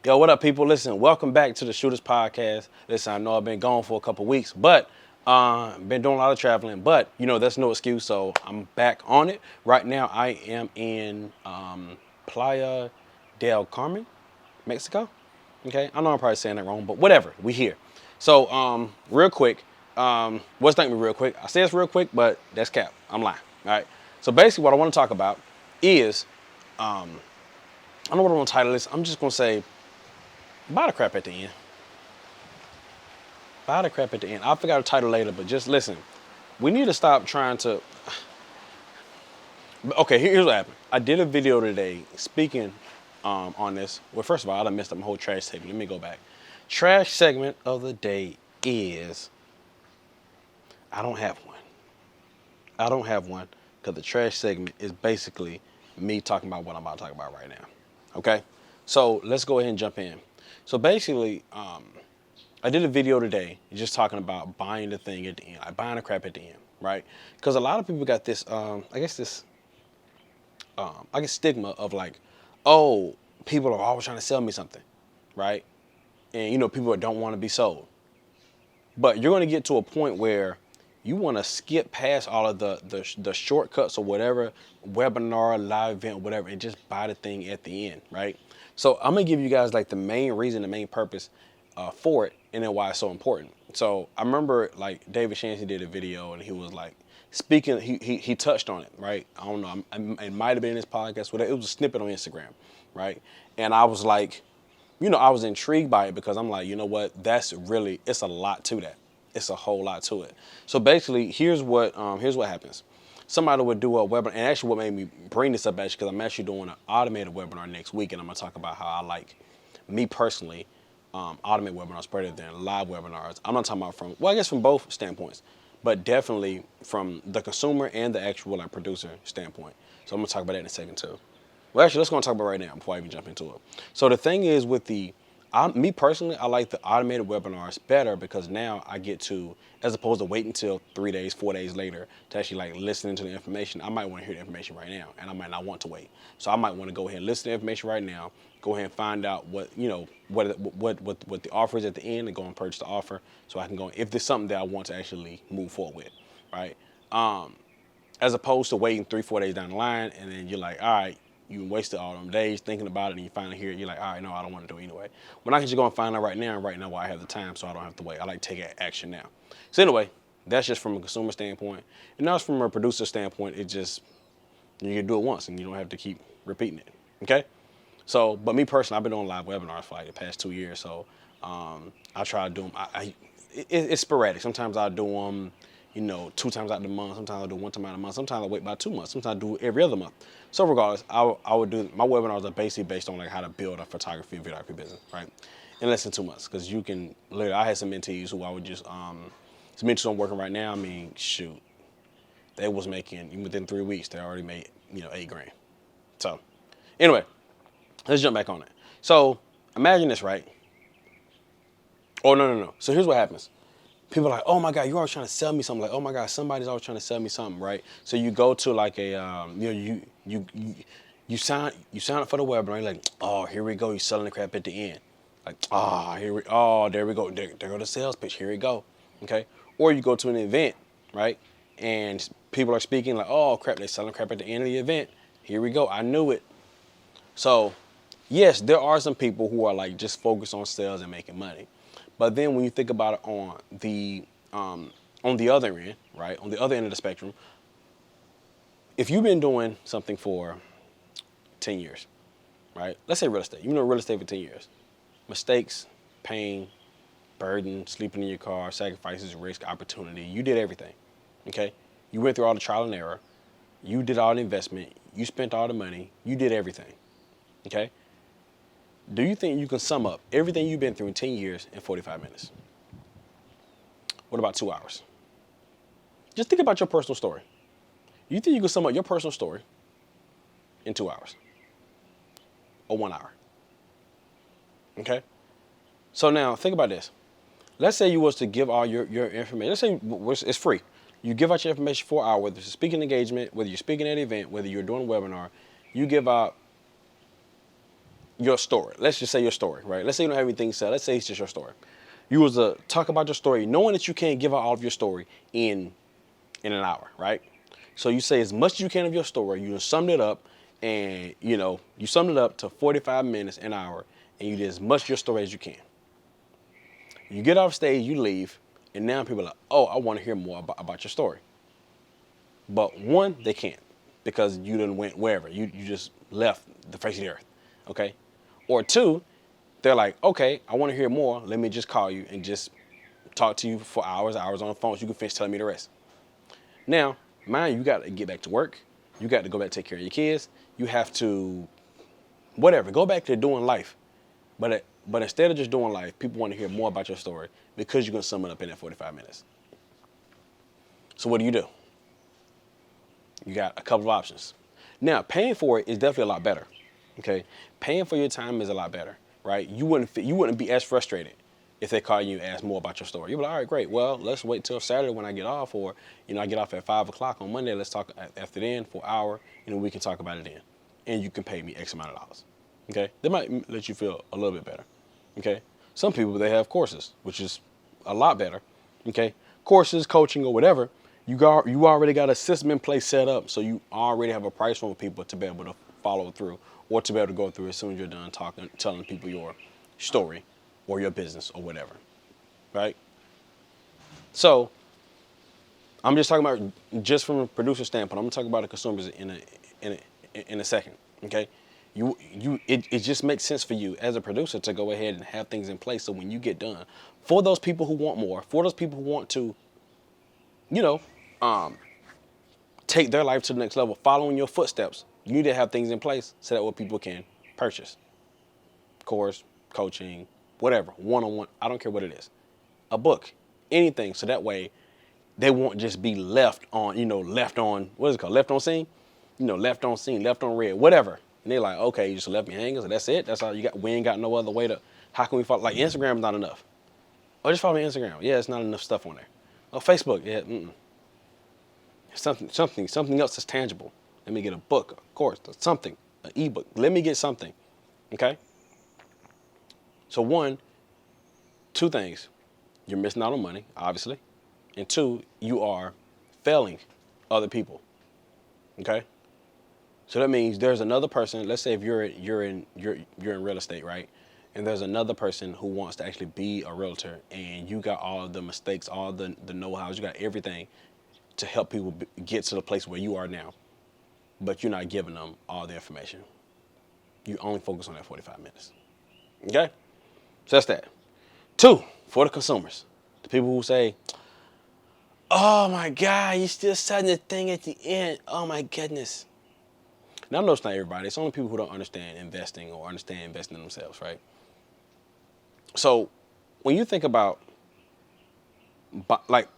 Yo, what up, people? Listen, welcome back to the Shooters Podcast. Listen, I know I've been gone for a couple weeks, but been doing a lot of traveling. But that's no excuse. So I'm back on it. Right now, I am in Playa del Carmen, Mexico. Okay, I know I'm probably saying that wrong, but whatever. We here. So real quick, what's not me real quick? I say it's real quick, but that's cap. I'm lying. All right. So basically, what I want to talk about is I don't know what I want to title this. I'm just gonna say buy the crap at the end. Buy the crap at the end. I'll figure out a title later, but just listen. We need to stop trying to. Okay, here's what happened. I did a video today speaking on this. Well, first of all, I done messed up my whole trash segment. Let me go back. Trash segment of the day is I don't have one. I don't have one because the trash segment is basically me talking about what I'm about to talk about right now. Okay? So let's go ahead and jump in. So basically, I did a video today just talking about buying the thing at the end, like buying the crap at the end, right? Because a lot of people got this, stigma of like, oh, people are always trying to sell me something, right? And people don't want to be sold. But you're going to get to a point where you want to skip past all of the shortcuts or whatever webinar, live event, whatever, and just buy the thing at the end, right? So I'm gonna give you guys like the main reason, the main purpose for it, and then why it's so important. So I remember like David Shancy did a video and he was like speaking. He touched on it, right? I don't know. It might have been in his podcast. Whatever. It was a snippet on Instagram, right? And I was like, I was intrigued by it because I'm like, you know what? It's a lot to that. It's a whole lot to it. So basically, here's what happens. Somebody would do a webinar, and actually what made me bring this up actually, because I'm actually doing an automated webinar next week, and I'm gonna talk about how I like, me personally, automated webinars better than live webinars. I'm not talking about from both standpoints, but definitely from the consumer and the actual like producer standpoint. So I'm gonna talk about that in a second too. Well, actually, let's go and talk about it right now before I even jump into it. So the thing is with me personally, I like the automated webinars better because now I get to, as opposed to waiting until 3 days, 4 days later to actually like listening to the information. I might want to hear the information right now, and I might not want to wait. So I might want to go ahead and listen to the information right now. Go ahead and find out what the offer is at the end, and go and purchase the offer, so I can go if there's something that I want to actually move forward with, right? As opposed to waiting 3-4 days down the line, and then you're like, all right. You wasted all them days thinking about it, and you finally hear it. You're like, all right, no, I don't want to do it anyway. When I can just go and find out right now, and right now while I have the time, so I don't have to wait. I like to take action now. So anyway, that's just from a consumer standpoint, and that's from a producer standpoint. It just you can do it once, and you don't have to keep repeating it. Okay. So, but me personally, I've been doing live webinars for like the past 2 years. So I try to do them. It's sporadic. Sometimes I do them. 2 times out of the month. Sometimes I do 1 time out of the month. Sometimes I wait about 2 months. Sometimes I do every other month. So regardless, I would do my webinars are basically based on like how to build a photography, videography business, right? In less than 2 months, because you can literally. I had some mentees who I would just some mentees I'm working right now. I mean, shoot, they was making even within 3 weeks. They already made $8,000. So anyway, let's jump back on it. So imagine this, right? Oh no. So here's what happens. People are like, oh my God, you're always trying to sell me something. Like, oh my God, somebody's always trying to sell me something, right? So you go to like a, you sign up for the webinar. You're like, oh, here we go. You're selling the crap at the end. Like, there we go. There go the sales pitch. Here we go. Okay. Or you go to an event, right? And people are speaking like, oh crap, they're selling crap at the end of the event. Here we go. I knew it. So yes, there are some people who are like just focused on sales and making money. But then when you think about it on the other end, right, on the other end of the spectrum, if you've been doing something for 10 years, right, let's say real estate. You've been doing real estate for 10 years. Mistakes, pain, burden, sleeping in your car, sacrifices, risk, opportunity. You did everything, okay? You went through all the trial and error. You did all the investment. You spent all the money. You did everything, okay? Do you think you can sum up everything you've been through in 10 years in 45 minutes? What about 2 hours? Just think about your personal story. You think you can sum up your personal story in 2 hours or 1 hour? Okay? So now think about this. Let's say you was to give all your information. Let's say it's free. You give out your information for an hour, whether it's a speaking engagement, whether you're speaking at an event, whether you're doing a webinar, you give out your story. Let's just say your story, right? Let's say you don't have anything said. Let's say it's just your story. You was to talk about your story, knowing that you can't give out all of your story in an hour, right? So you say as much as you can of your story. You summed it up, and you summed it up to 45 minutes, an hour, and you did as much of your story as you can. You get off stage, you leave, and now people are like, oh, I want to hear more about your story. But one, they can't because you didn't went wherever. You just left the face of the earth, okay? Or two, they're like, okay, I want to hear more. Let me just call you and just talk to you for hours on the phone so you can finish telling me the rest. Now, mind you got to get back to work. You got to go back to take care of your kids. You have to, whatever, go back to doing life. But instead of just doing life, people want to hear more about your story because you're going to sum it up in that 45 minutes. So what do? You got a couple of options. Now, paying for it is definitely a lot better. Okay, paying for your time is a lot better, right? You wouldn't be as frustrated if they call you and ask more about your story. You'd be like, all right, great. Well, let's wait till Saturday when I get off, or I get off at 5 o'clock on Monday. Let's talk after then for an hour, and we can talk about it then, and you can pay me X amount of dollars. Okay, they might let you feel a little bit better. Okay, some people they have courses, which is a lot better. Okay, courses, coaching, or whatever. You already got a system in place set up, so you already have a price for people to be able to follow through, or to be able to go through as soon as you're done telling people your story or your business or whatever, right? So I'm just talking about just from a producer standpoint. I'm gonna talk about the consumers in a second, okay? It just makes sense for you as a producer to go ahead and have things in place so when you get done, for those people who want more, for those people who want to, take their life to the next level, following your footsteps, you need to have things in place so that what people can purchase. Course, coaching, whatever, one-on-one, I don't care what it is. A book, anything, so that way they won't just be left on, left on, what is it called, left on scene? Left on scene, left on red, whatever. And they're like, okay, you just left me hanging, so that's it? That's all you got? We ain't got no other way to, how can we follow? Like, Instagram is not enough. Oh, just follow me on Instagram. Yeah, it's not enough stuff on there. Oh, Facebook, yeah, Something else that's tangible. Let me get a book, a course, something, an ebook. Let me get something, okay? So one, two things. You're missing out on money, obviously. And two, you are failing other people, okay? So that means there's another person. Let's say if you're in real estate, right? And there's another person who wants to actually be a realtor, and you got all of the mistakes, all the know-hows, you got everything to help people get to the place where you are now, but you're not giving them all the information. You only focus on that 45 minutes. Okay? So that's that. Two, for the consumers, the people who say, oh my God, you still selling the thing at the end. Oh my goodness. Now, I know it's not everybody. It's only people who don't understand investing or understand investing in themselves, right? So when you think about, like,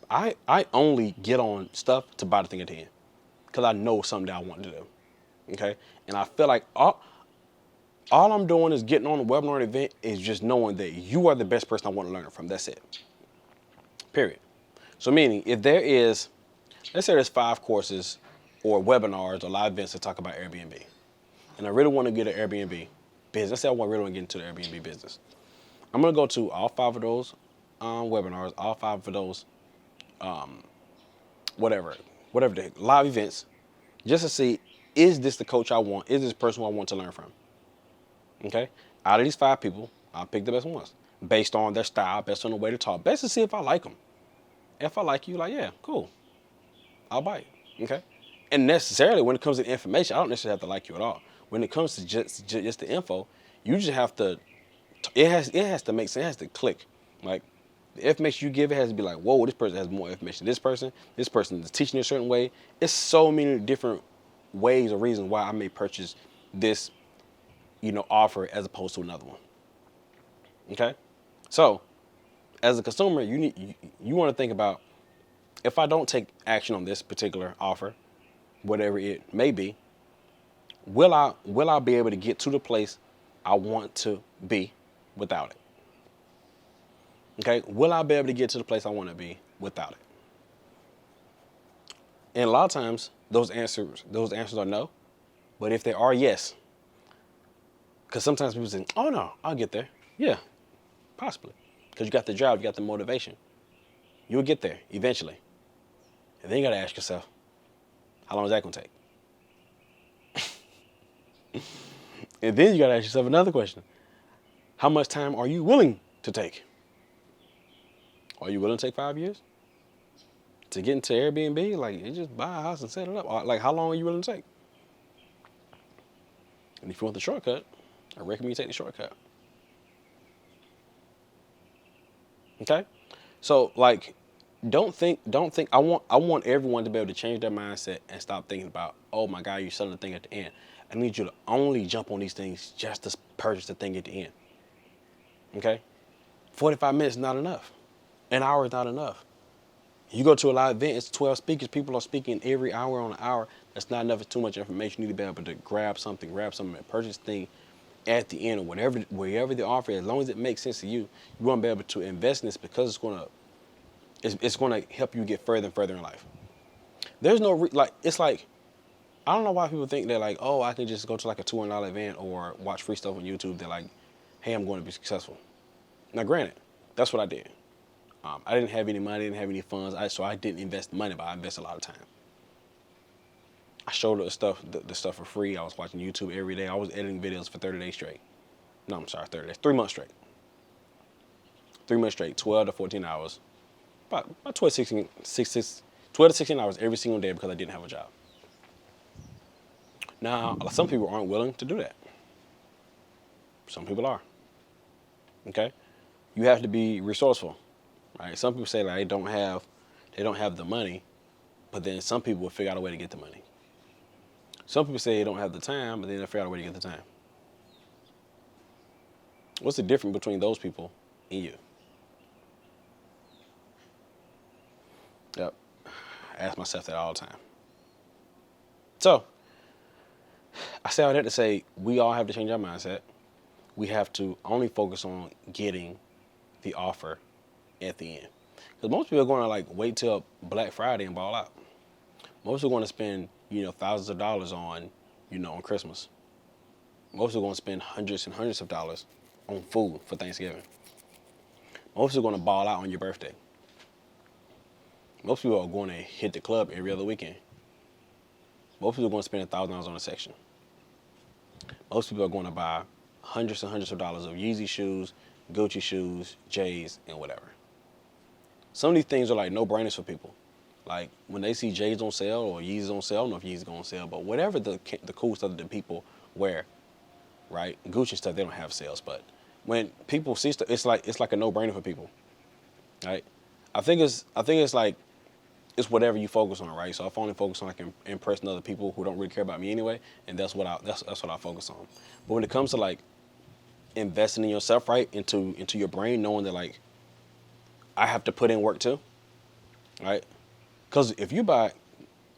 I only get on stuff to buy the thing at the end because I know something that I want to do, okay? And I feel like all I'm doing is getting on a webinar event is just knowing that you are the best person I want to learn from. That's it, period. So meaning if there is, let's say there's 5 courses or webinars or live events to talk about Airbnb, and I really want to get an Airbnb business. Let's say I really want to get into the Airbnb business. I'm going to go to all 5 of those webinars, all 5 of those, whatever the live events, just to see, is this the coach I want? Is this the person who I want to learn from? Okay? Out of these 5 people, I'll pick the best ones based on their style, based on the way to talk, based to see if I like them. If I like you, like, yeah, cool, I'll buy it. Okay? And necessarily, when it comes to information, I don't necessarily have to like you at all. When it comes to just the info, you just have to, it has to make sense, it has to click. Like, the information you give, it has to be like, whoa, this person has more information. This person is teaching a certain way. It's so many different ways or reasons why I may purchase this, offer as opposed to another one. Okay? So, as a consumer, you want to think about, if I don't take action on this particular offer, whatever it may be, will I be able to get to the place I want to be without it? Okay, will I be able to get to the place I want to be without it? And a lot of times those answers are no, but if they are yes, Because sometimes people say, oh no, I'll get there. Yeah, possibly. Because you got the drive, you got the motivation. You'll get there eventually. And then you got to ask yourself, how long is that going to take? And then you got to ask yourself another question. How much time are you willing to take? Are you willing to take 5 years? To get into Airbnb? Like, you just buy a house and set it up. Like, how long are you willing to take? And if you want the shortcut, I recommend you take the shortcut. Okay? So, like, don't think, I want everyone to be able to change their mindset and stop thinking about, oh my God, you're selling the thing at the end. I need you to only jump on these things just to purchase the thing at the end. Okay? 45 minutes is not enough. An hour is not enough. You go to a live event, it's 12 speakers. People are speaking every hour on an hour. That's not enough. It's too much information. You need to be able to grab something, and purchase the thing at the end or wherever the offer is. As long as it makes sense to you, you want to be able to invest in this because it's going to help you get further and further in life. There's no, it's like, I don't know why people think they're like, oh, I can just go to like a $200 event or watch free stuff on YouTube. They're like, hey, I'm going to be successful. Now, granted, that's what I did. I didn't have any money, didn't have any funds, so I didn't invest money, but I invested a lot of time. I showed the stuff for free. I was watching YouTube every day. I was editing videos for 30 days straight. No, I'm sorry, 30 days. 3 months straight. 3 months straight, 12 to 14 hours. About 12 to 16 hours every single day because I didn't have a job. Now, some people aren't willing to do that. Some people are. Okay? You have to be resourceful. Right? Some people say like they don't have the money, but then some people will figure out a way to get the money. Some people say they don't have the time, but then they'll figure out a way to get the time. What's the difference between those people and you? Yep. I ask myself that all the time. So, I say all that to say we all have to change our mindset. We have to only focus on getting the offer at the end. Because most people are going to like wait till Black Friday and ball out. Most are going to spend, thousands of dollars on, on Christmas. Most are going to spend hundreds and hundreds of dollars on food for Thanksgiving. Most are going to ball out on your birthday. Most people are going to hit the club every other weekend. Most people are going to spend $1,000 on a section. Most people are going to buy hundreds and hundreds of dollars of Yeezy shoes, Gucci shoes, J's, and whatever. Some of these things are like no-brainers for people. Like when they see J's on sale or Yeezys on sale, I don't know if Yeezys go on sale, but whatever the cool stuff that people wear, right? Gucci stuff, they don't have sales, but when people see stuff, it's like a no-brainer for people, right? I think it's like it's whatever you focus on, right? So if I only focus on like impressing other people who don't really care about me anyway, and that's what I focus on. But when it comes to like investing in yourself, right, into your brain, knowing that like I have to put in work too, right? Because if you buy,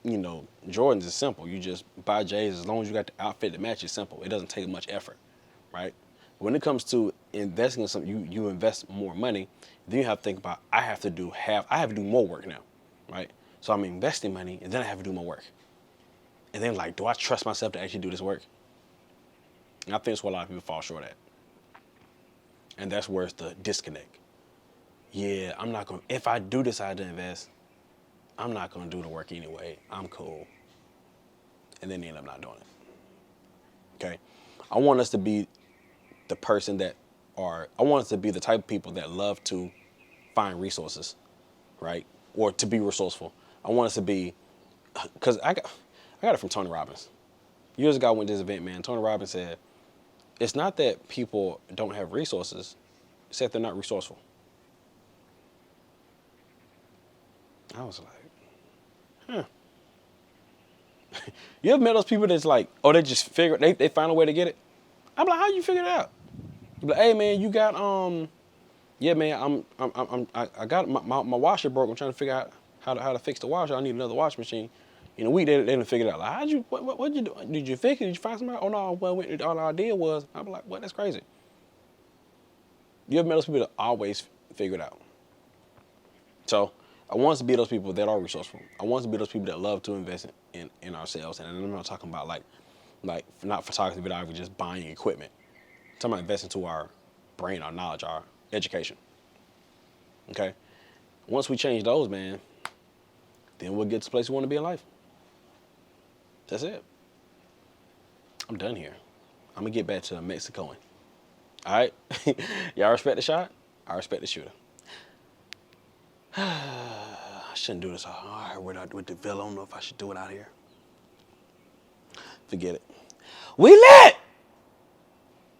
Jordans is simple. You just buy J's as long as you got the outfit to match. It's simple. It doesn't take much effort, right? When it comes to investing in something, you invest more money. Then you have to think about I have to do more work now, right? So I'm investing money, and then I have to do more work. And then like, do I trust myself to actually do this work? And I think that's what a lot of people fall short at. And that's where it's the disconnect. Yeah, I'm not going to, if I do decide to invest, I'm not going to do the work anyway. I'm cool. And then they end up not doing it. Okay? I want us to be the type of people that love to find resources, right? Or to be resourceful. I want us to be, because I got it from Tony Robbins. Years ago, I went to this event, man. Tony Robbins said, it's not that people don't have resources, it's that they're not resourceful. I was like, You ever met those people that's like, oh, they just they find a way to get it? I'm like, how you figure it out? You be like, hey man, you got yeah man, I got my washer broke. I'm trying to figure out how to fix the washer. I need another washing machine. In a week they didn't figure it out. Like, what'd you do? Did you fix it? Did you find somebody? Oh no, well all I did was, I'm like, what? That's crazy. You ever met those people that always figure it out? So I want us to be those people that are resourceful. I want us to be those people that love to invest in ourselves. And I'm not talking about like not photography, but just buying equipment. talking about investing to our brain, our knowledge, our education. Okay? Once we change those, man, then we'll get to the place we want to be in life. That's it. I'm done here. I'm going to get back to Mexicoing. All right? Y'all respect the shot? I respect the shooter. I shouldn't do this hard with the Ville. I don't know if I should do it out here. Forget it. We lit!